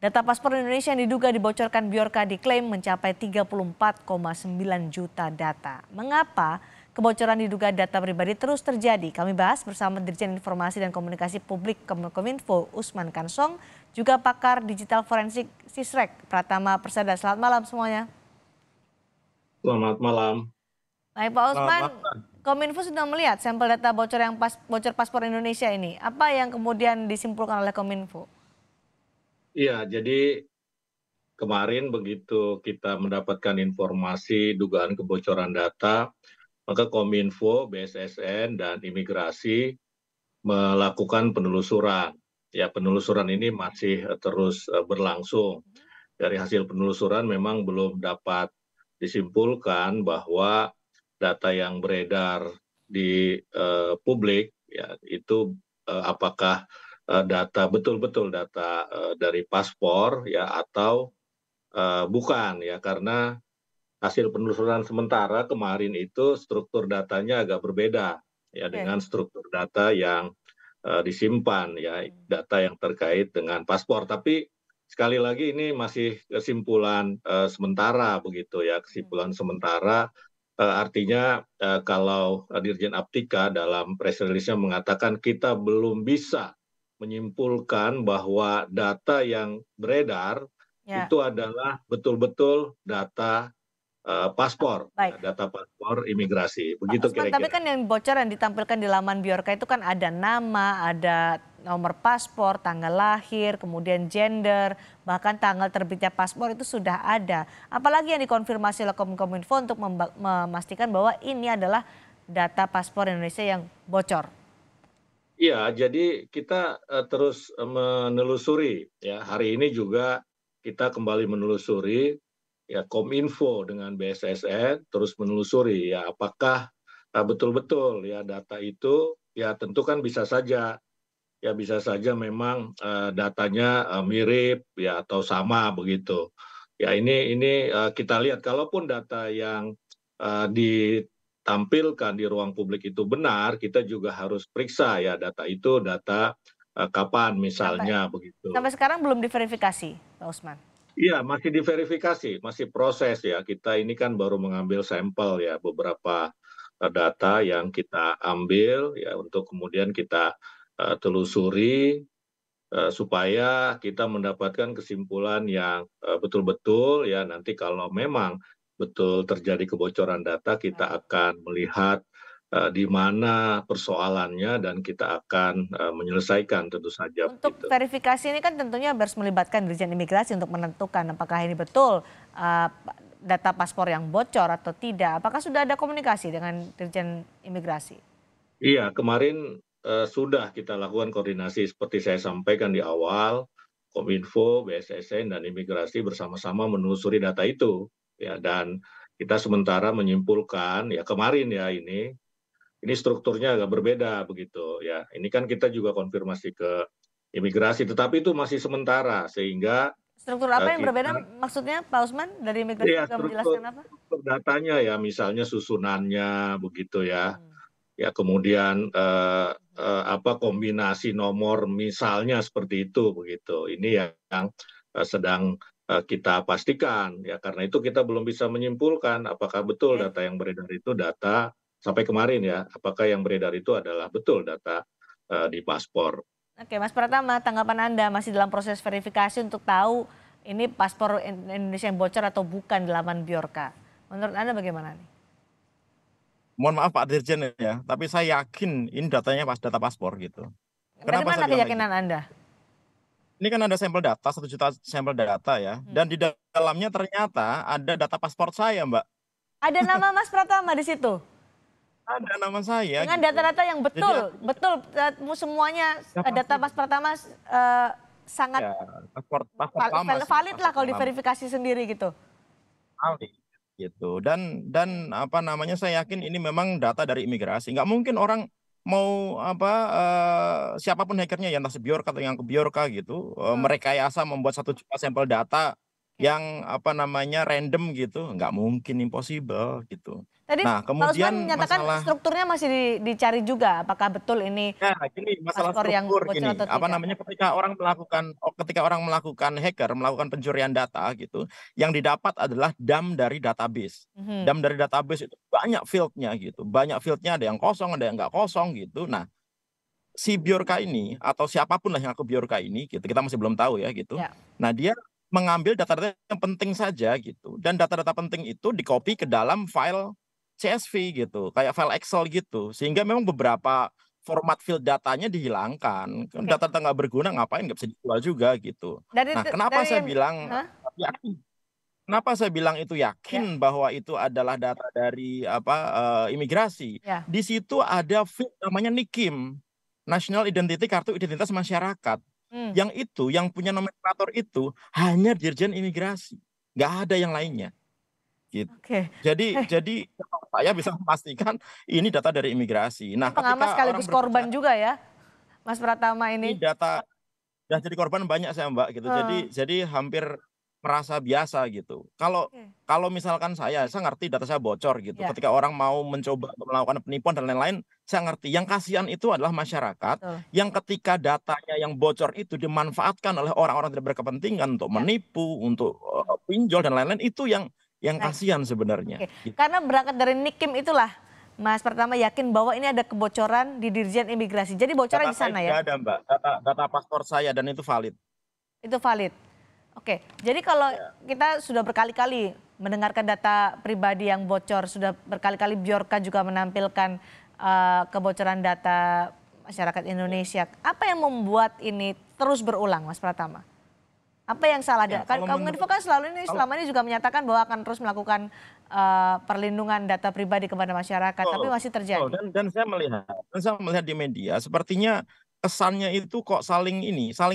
Data paspor Indonesia yang diduga dibocorkan Bjorka diklaim mencapai 34,9 juta data. Mengapa kebocoran diduga data pribadi terus terjadi? Kami bahas bersama Dirjen Informasi dan Komunikasi Publik Kominfo Usman Kansong, juga pakar digital forensik Sisrek Pratama Persada. Selamat malam semuanya. Selamat malam. Baik Pak Usman, Selamat malam. Kominfo sudah melihat sampel data bocor bocor paspor Indonesia ini. Apa yang kemudian disimpulkan oleh Kominfo? Iya, jadi kemarin begitu kita mendapatkan informasi dugaan kebocoran data, maka Kominfo, BSSN, dan Imigrasi melakukan penelusuran. Ya, penelusuran ini masih terus berlangsung. Dari hasil penelusuran memang belum dapat disimpulkan bahwa data yang beredar di publik ya itu apakah data betul-betul data dari paspor ya atau bukan ya, karena hasil penelusuran sementara kemarin itu struktur datanya agak berbeda ya Oke. dengan struktur data yang disimpan ya, data yang terkait dengan paspor. Tapi sekali lagi ini masih kesimpulan sementara begitu ya, kesimpulan sementara artinya kalau Dirjen Aptika dalam press release-nya mengatakan kita belum bisa menyimpulkan bahwa data yang beredar Ya, itu adalah betul-betul data paspor, ya, baik. data paspor imigrasi, Pak begitu Usman, tapi kira-kira. kan yang bocor yang ditampilkan di laman Bjorka itu kan ada nama, ada nomor paspor, tanggal lahir, kemudian gender, bahkan tanggal terbitnya paspor itu sudah ada. Apalagi yang dikonfirmasi oleh Kominfo untuk memastikan bahwa ini adalah data paspor Indonesia yang bocor. Iya, jadi kita terus menelusuri ya. Hari ini juga kita kembali menelusuri ya, Kominfo dengan BSSN terus menelusuri ya apakah betul-betul ya data itu ya, tentu kan bisa saja memang datanya mirip ya atau sama begitu. Ya ini kita lihat kalaupun data yang ditampilkan di ruang publik itu benar, kita juga harus periksa ya data itu data kapan Sampai misalnya begitu. sampai sekarang belum diverifikasi, Pak Usman. Iya, masih diverifikasi, masih proses ya. Kita ini kan baru mengambil sampel ya, beberapa data yang kita ambil ya untuk kemudian kita telusuri supaya kita mendapatkan kesimpulan yang betul-betul ya, nanti kalau memang betul terjadi kebocoran data kita Baik. akan melihat di mana persoalannya dan kita akan menyelesaikan tentu saja Untuk begitu. verifikasi ini kan tentunya harus melibatkan Dirjen Imigrasi untuk menentukan apakah ini betul data paspor yang bocor atau tidak. Apakah sudah ada komunikasi dengan Dirjen Imigrasi? Iya, kemarin sudah kita lakukan koordinasi seperti saya sampaikan di awal, Kominfo, BSSN, dan Imigrasi bersama-sama menelusuri data itu. Ya, dan kita sementara menyimpulkan, ya kemarin ya ini strukturnya agak berbeda begitu ya. Ini kan kita juga konfirmasi ke Imigrasi, tetapi itu masih sementara sehingga Struktur apa yang berbeda kita maksudnya Pak Usman? Dari Imigrasi ya juga struktur menjelaskan apa? struktur datanya ya, misalnya susunannya begitu ya. Hmm. Ya kemudian apa kombinasi nomor misalnya seperti itu begitu. Ini yang sedang kita pastikan ya, karena itu kita belum bisa menyimpulkan apakah betul Oke. data yang beredar itu data sampai kemarin ya, apakah yang beredar itu adalah betul data di paspor. Oke, Mas Pratama, tanggapan Anda masih dalam proses verifikasi untuk tahu ini paspor Indonesia yang bocor atau bukan di laman Bjorka. Menurut Anda bagaimana nih? Mohon maaf Pak Dirjen ya, tapi saya yakin ini datanya data paspor gitu. Dari Kenapa mana saya bilang kayak keyakinan gitu? Anda? Ini kan ada sampel data, 1 juta sampel data ya, dan di dalamnya ternyata ada data paspor saya, Mbak. Ada nama Mas Pratama di situ? Ada nama saya Dengan gitu. data-data yang Jadi betul semuanya ya data pasti Mas Pratama sangat ya paspor lama sih, valid lah paspor kalau yang lama diverifikasi sendiri gitu. sekali gitu. Dan apa namanya, saya yakin ini memang data dari imigrasi. Nggak mungkin orang mau apa siapapun hackernya ya, entah Bjorka atau yang ke Bjorka gitu, merekayasa membuat 1 juta sampel data yang apa namanya random gitu, nggak mungkin, impossible gitu. Tadi Nah, Pak Usman kemudian menyatakan masalah strukturnya masih dicari juga, apakah betul ini ya gini, masalah paspor yang struktur bocor gini, atau apa tidak? namanya ketika orang melakukan hacker, melakukan pencurian data gitu, yang didapat adalah dump dari database. Mhm. Dump dari database itu banyak fieldnya gitu, banyak fieldnya ada yang kosong, ada yang nggak kosong gitu. Nah, si Bjorka ini atau siapapun lah yang aku Bjorka ini gitu, kita masih belum tahu ya gitu. Ya, Nah, dia mengambil data-data yang penting saja gitu, dan data-data penting itu di-copy ke dalam file CSV gitu, kayak file Excel gitu, sehingga memang beberapa format field datanya dihilangkan. Kan oke. data-data nggak berguna ngapain, nggak bisa dijual juga gitu. Dari Nah, kenapa dari saya yang bilang hah? yakin? Kenapa saya bilang itu Ya, yakin bahwa itu adalah data dari apa imigrasi? ya. Di situ ada field namanya NIKIM, National Identity Kartu Identitas Masyarakat. Hmm, Yang itu, yang punya nomenklatur itu hanya Dirjen Imigrasi, nggak ada yang lainnya. Gitu. oke. Jadi saya bisa memastikan ini data dari imigrasi. Ini Nah, pengamat ketika orang sekaligus korban berbicara juga ya, Mas Pratama ini ini. data udah jadi korban banyak saya Mbak gitu. Eh, Jadi hampir merasa biasa gitu. Kalau oke. kalau misalkan saya ngerti data saya bocor gitu. Ya, Ketika orang mau mencoba untuk melakukan penipuan dan lain-lain, saya ngerti. Yang kasihan itu adalah masyarakat betul. yang ketika datanya yang bocor itu dimanfaatkan oleh orang-orang tidak berkepentingan untuk Ya. menipu, untuk pinjol dan lain-lain, itu yang Baik. kasihan sebenarnya. Oke. Gitu. Karena berangkat dari NIKIM itulah Mas Pratama yakin bahwa ini ada kebocoran di Dirjen Imigrasi. Jadi bocornya Data di saya sana juga ya. ada Mbak, data paspor saya dan itu valid. Itu valid. Oke, jadi kalau Ya. kita sudah berkali-kali mendengarkan data pribadi yang bocor, sudah berkali-kali Bjorka juga menampilkan kebocoran data masyarakat Indonesia. Apa yang membuat ini terus berulang, Mas Pratama? Apa yang salah? Ya, Kan kalau Kominfo menurut kan kalau selama ini juga menyatakan bahwa akan terus melakukan perlindungan data pribadi kepada masyarakat, tapi betul, masih betul. terjadi. Dan saya melihat di media sepertinya kesannya itu kok saling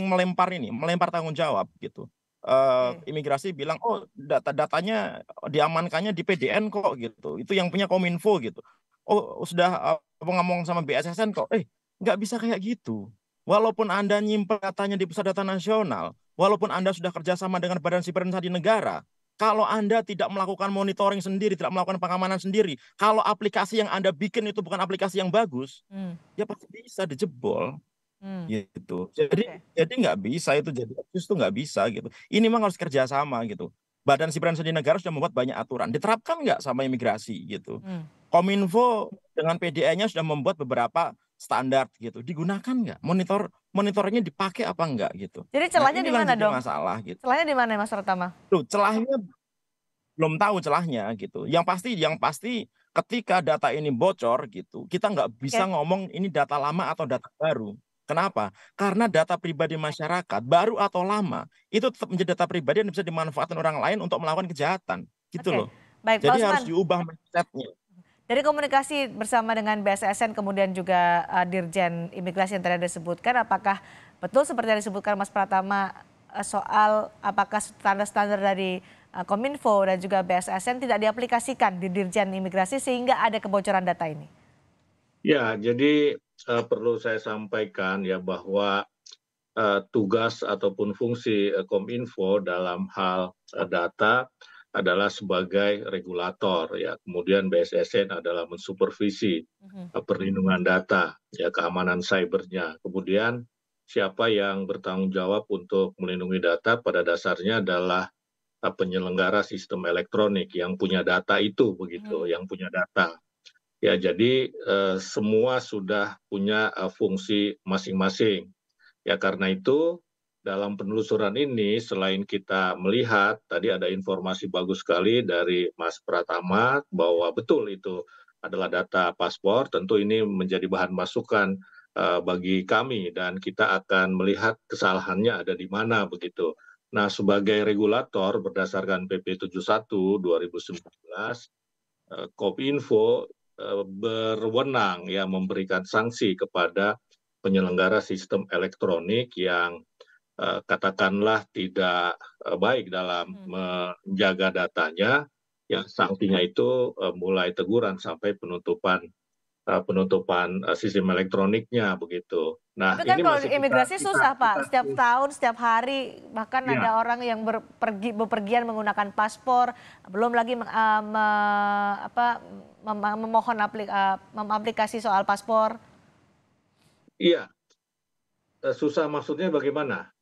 melempar tanggung jawab gitu. Oke, Imigrasi bilang, oh datanya diamankannya di PDN kok gitu. Itu yang punya Kominfo gitu. Oh sudah ngomong sama BSSN kok, nggak bisa kayak gitu. Walaupun Anda nyimpen datanya di Pusat Data Nasional, walaupun Anda sudah kerjasama dengan Badan Siber Sandi Negara, kalau Anda tidak melakukan monitoring sendiri, tidak melakukan pengamanan sendiri, kalau aplikasi yang Anda bikin itu bukan aplikasi yang bagus, hmm, ya pasti bisa dijebol hmm, gitu. Jadi oke, jadi nggak bisa itu jadi abuse, itu nggak bisa gitu. Ini memang harus kerjasama gitu. Badan Siber Sandi Negara sudah membuat banyak aturan. Diterapkan nggak sama imigrasi gitu. hmm. Kominfo dengan PDN-nya sudah membuat beberapa standar gitu. Digunakan nggak? Monitoringnya dipakai apa enggak gitu. Jadi Nah celahnya di inilah yang mana jadi dong? masalah gitu. Celahnya di mana, Mas Pratama? Tuh, celahnya belum tahu celahnya gitu. Yang pasti ketika data ini bocor gitu, kita nggak bisa Oke, ngomong ini data lama atau data baru. Kenapa? Karena data pribadi masyarakat, baru atau lama, itu tetap menjadi data pribadi yang bisa dimanfaatkan orang lain untuk melakukan kejahatan. Gitu oke. loh. Baik, Pak Jadi harus Usman. diubah mindset-nya. Dari komunikasi bersama dengan BSSN kemudian juga Dirjen Imigrasi yang tadi Anda sebutkan, apakah betul seperti yang disebutkan Mas Pratama soal apakah standar-standar dari Kominfo dan juga BSSN tidak diaplikasikan di Dirjen Imigrasi sehingga ada kebocoran data ini? Ya, jadi perlu saya sampaikan ya bahwa tugas ataupun fungsi Kominfo dalam hal data adalah sebagai regulator ya. Kemudian BSSN adalah mensupervisi Mhm. perlindungan data ya, keamanan cybernya. Kemudian siapa yang bertanggung jawab untuk melindungi data pada dasarnya adalah penyelenggara sistem elektronik yang punya data itu begitu, Mhm. yang punya data. Ya, jadi semua sudah punya fungsi masing-masing. Ya, karena itu dalam penelusuran ini selain kita melihat tadi ada informasi bagus sekali dari Mas Pratama bahwa betul itu adalah data paspor, tentu ini menjadi bahan masukan bagi kami dan kita akan melihat kesalahannya ada di mana begitu. Nah, sebagai regulator berdasarkan PP 71 2019, Kominfo berwenang ya memberikan sanksi kepada penyelenggara sistem elektronik yang katakanlah tidak baik dalam Mhm. menjaga datanya, yang sanksinya itu mulai teguran sampai penutupan penutupan sistem elektroniknya begitu. Nah, Tapi kan ini kalau di masih imigrasi susah, Pak. Setiap terus tahun, setiap hari, bahkan ya. ada orang yang bepergian menggunakan paspor, belum lagi memohon mengaplikasi soal paspor. Iya, susah maksudnya bagaimana?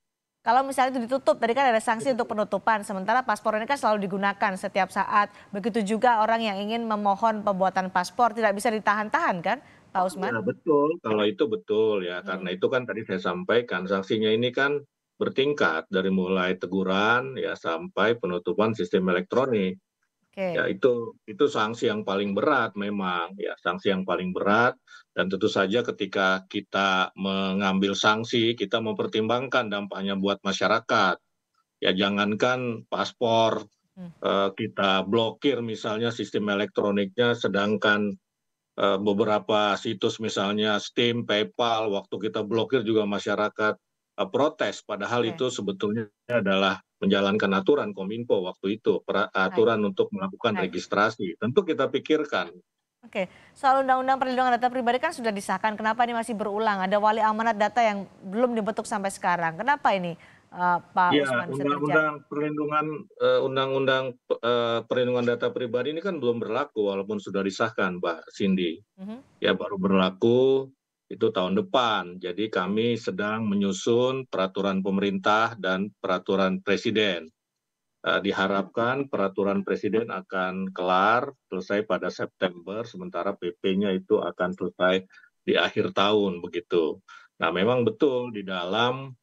Kalau misalnya itu ditutup, tadi kan ada sanksi untuk penutupan, sementara paspor ini kan selalu digunakan setiap saat. Begitu juga orang yang ingin memohon pembuatan paspor tidak bisa ditahan-tahan kan, Pak Usman? Ya betul, kalau itu betul ya, Hmm, karena itu kan tadi saya sampaikan sanksinya ini kan bertingkat dari mulai teguran ya sampai penutupan sistem elektronik. Ya oke. itu sanksi yang paling berat memang ya, sanksi yang paling berat, dan tentu saja ketika kita mengambil sanksi kita mempertimbangkan dampaknya buat masyarakat. Ya jangankan paspor Hmm, kita blokir misalnya sistem elektroniknya, sedangkan beberapa situs misalnya Steam, PayPal, waktu kita blokir juga masyarakat protes, padahal oke, itu sebetulnya adalah menjalankan aturan Kominfo waktu itu, baik, aturan untuk melakukan baik. registrasi. Tentu kita pikirkan. Oke, soal Undang-Undang Perlindungan Data Pribadi kan sudah disahkan, kenapa ini masih berulang? Ada wali amanat data yang belum dibentuk sampai sekarang. Kenapa ini, Pak Ya, Usman bisa terjadi? undang-undang perlindungan data pribadi ini kan belum berlaku walaupun sudah disahkan, Mbak Cindy. Mhm, Ya baru berlaku itu tahun depan. Jadi kami sedang menyusun peraturan pemerintah dan peraturan presiden. Diharapkan peraturan presiden akan kelar selesai pada September, sementara PP-nya itu akan selesai di akhir tahun begitu. Nah, memang betul di dalam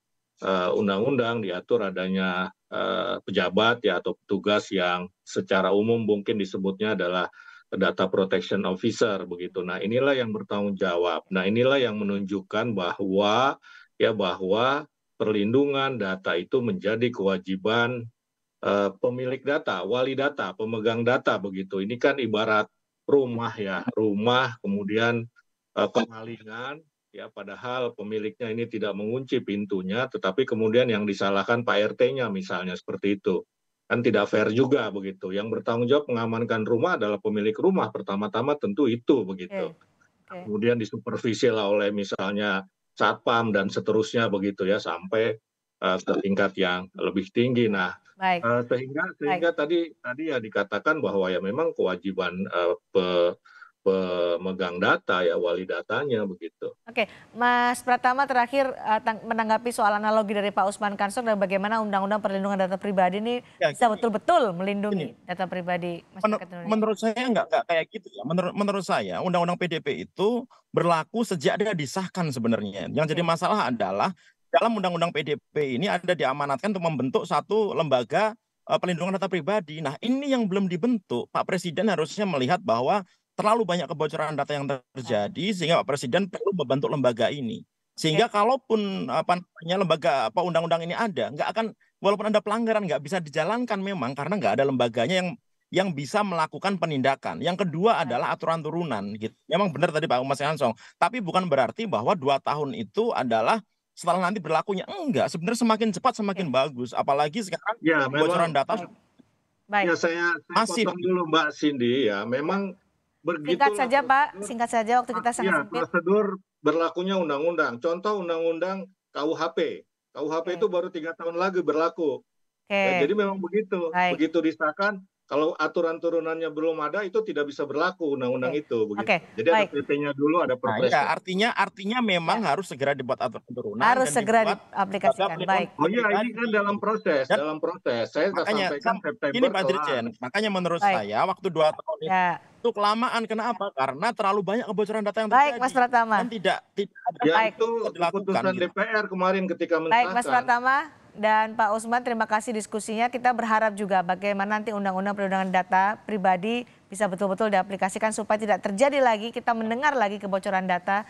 undang-undang diatur adanya pejabat ya atau petugas yang secara umum mungkin disebutnya adalah data protection officer begitu. Nah, inilah yang bertanggung jawab. Nah, inilah yang menunjukkan bahwa perlindungan data itu menjadi kewajiban pemilik data, wali data, pemegang data begitu. Ini kan ibarat rumah ya, rumah kemudian kemalingan ya, padahal pemiliknya ini tidak mengunci pintunya, tetapi kemudian yang disalahkan Pak RT-nya misalnya seperti itu. Kan tidak fair juga begitu. Yang bertanggung jawab mengamankan rumah adalah pemilik rumah pertama-tama, tentu itu oke, begitu. oke, Kemudian disupervisi lah oleh misalnya satpam dan seterusnya begitu ya, sampai ke tingkat yang lebih tinggi. baik, Nah, baik, sehingga baik. sehingga tadi tadi ya dikatakan bahwa ya memang kewajiban pemegang data ya, wali datanya begitu. Oke, Mas Pratama terakhir menanggapi soal analogi dari Pak Usman Kansong dan bagaimana Undang-Undang Perlindungan Data Pribadi ini Ya bisa gini, betul-betul gini. melindungi data pribadi masyarakat Indonesia. Menurut saya nggak kayak gitu ya. Menurut saya Undang-Undang PDP itu berlaku sejak dia disahkan sebenarnya. Yang jadi Oke, masalah adalah dalam Undang-Undang PDP ini ada diamanatkan untuk membentuk satu lembaga pelindungan data pribadi. Nah, ini yang belum dibentuk. Pak Presiden harusnya melihat bahwa terlalu banyak kebocoran data yang baik, terjadi sehingga Pak Presiden perlu membentuk lembaga ini. oke, Sehingga kalaupun apa namanya lembaga apa undang-undang ini ada, nggak akan walaupun ada pelanggaran nggak bisa dijalankan memang karena nggak ada lembaganya yang bisa melakukan penindakan. Yang kedua baik. adalah aturan turunan gitu. Memang benar tadi Pak Mas Hansong, tapi bukan berarti bahwa 2 tahun itu adalah setelah nanti berlakunya. Enggak, sebenarnya semakin cepat Oke, semakin bagus. Apalagi sekarang Ya kebocoran memang data baik, baik. ya saya masif. potong dulu Mbak Cindy ya, Ya. memang Singkat begitulah saja Pak, prosedur. singkat saja waktu kita sangat Ya, sempit. prosedur berlakunya undang-undang. Contoh undang-undang KUHP. KUHP Oke, itu baru 3 tahun lagi berlaku. Ya, oke, jadi memang begitu. baik, Begitu disahkan, kalau aturan turunannya belum ada, itu tidak bisa berlaku oke, undang-undang itu oke, begitu. Jadi ada baik. PP-nya dulu, ada Nah, ya perpresnya. artinya memang Ya, harus segera dibuat aturan turunan harus dan segera dibuat lembaga diaplikasikan. pelindungan Baik, Oh data iya, ini kan pribadi. dalam proses, Dan dalam proses. Saya sudah makanya sampaikan gini September Pak kelar. Dirjen, makanya menurut baik. saya waktu 2 tahun Ya, itu kelamaan. Kenapa? Karena terlalu banyak kebocoran data yang baik Mas terjadi dan Pratama. tidak ada Ya hal Baik, yang itu bisa dilakukan keputusan gitu. DPR kemarin ketika baik Mas mensahkan. Pratama dan Pak Usman, terima kasih diskusinya. Kita berharap juga bagaimana nanti Undang-Undang Perlindungan Data Pribadi bisa betul-betul diaplikasikan supaya tidak terjadi lagi, kita mendengar lagi kebocoran data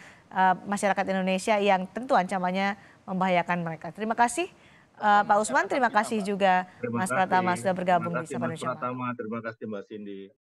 masyarakat Indonesia yang tentu ancamannya membahayakan mereka. Terima kasih Pak Usman, terima kasih juga Terima Mas kasih. Pratama sudah Terima bergabung di kasih Sapa Mas Indonesia Malam. Pratama, terima kasih Mbak Cindy.